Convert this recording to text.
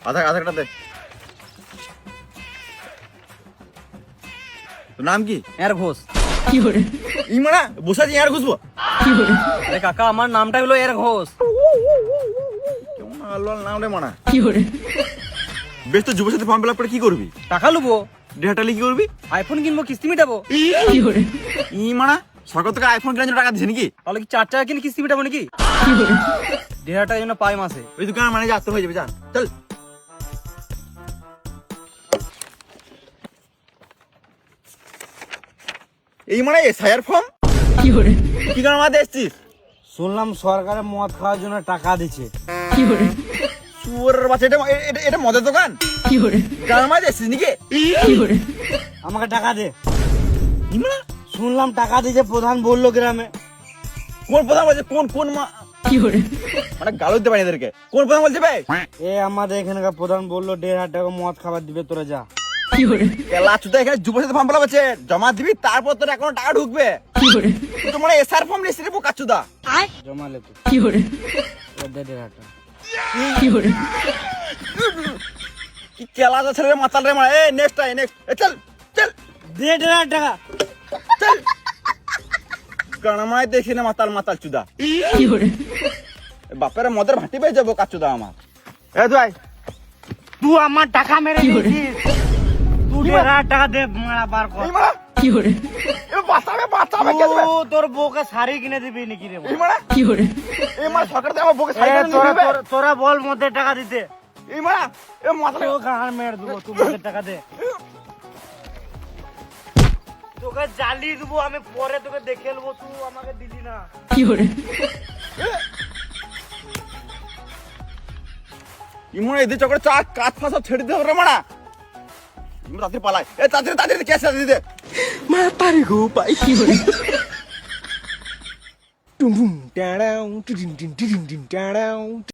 আধারটা দে। তোর নাম কি? এর ঘোষ। ই মারা বসে আছি, আর ঘুষবো? আরে কাকা, আমার নামটাই হলো এর ঘোষ। কেমন আল্লাহ নাম রে মারা। বেশ, তো যুবসাথী ফর্ম ফিল আপ করে কি করবি? টাকা লুবো, ডেটালি কি করবি? আইফোন কিনবো, কিস্তি মিটাবো। ই মারা সরকার থেকে আইফোন কেনার জন্য টাকা দিছে নাকি? তাহলে কি 4 টাকা কিনে কিস্তি মিটাবো নাকি? 1,500 টাকা জন্য পাই মাসে। ওই দোকানের মানে আসতে হয়ে যাবে, যা চল। এই মানে এসআইআর ফর্ম কি কারণে আমাদের এসছিস? শুনলাম সরকারের মদ খাওয়ার জন্য টাকা দিচ্ছে। শুয়োরের বাচ্চা, এটা মদের দোকান? কারণ আমাদের এসছিস নাকি? আমাকে টাকা দে। ই মারা শুনলাম টাকা দিচ্ছে, প্রধান বললো গ্রামে। কোন প্রধান বলছে? কোন মা মানে গালো দিতে পারি এদেরকে। কোন প্রধান বলছে ভাই? এ আমাদের এখানকার প্রধান বললো 1,500 টাকা মদ খাবার দিবে, তোরা যা। লাচুদা এখানে যুবসাথী ফর্ম ফিল আপ আছে, জমা দিবি, তারপর তোর অ্যাকাউন্টে টাকা ঢুকবে। তুই তো মানে এসআর ফর্ম লিখছিস রে বোকাচুদা। জমা লে তো। দে 1,500 টাকা। কি কেলা যাচ্ছে রে মাতাল রে মারা। এ নেক্সট চল চল দে 1,500 টাকা। চল। কানামায় দেখি না মাতাল চুদা। বাপের মদের ভাটি পেয়ে যাবো কাচুদা আমার। এ ভাই, তুই আমার টাকা মেরে দিয়েছিস। তুই 1,500 টাকা দে, মারা বার কর। এই মারা এ বাঁচাবে কে দেবে? তোর বউকে শাড়ি কিনে দিবি নাকি রে? এই মারা এই মারা সরকার থেকে আমার বউকে এ, সাইকেল কিনে দিবে। তোরা বল মদের টাকা দিতে। এই মারা এ মাতাল তোকে গান মেরে দেবো, তুই মদের টাকা দে। তোকে জ্বালিয়ে দেবো আমি, পরে তোকে দেখে নেবো, তুই আমাকে দিলি না। ইমন এদের চক্করে কাজ ফাঁসা ছেড়ে দিতে হবে রে মারা। ইমন তাড়াতাড়ি পালায়। এ তাড়াতাড়ি ক্যাশ দিতে। মা তারি গো পাই টুম টুম টাড়াও টিন টিন টিন টিন টাড়াও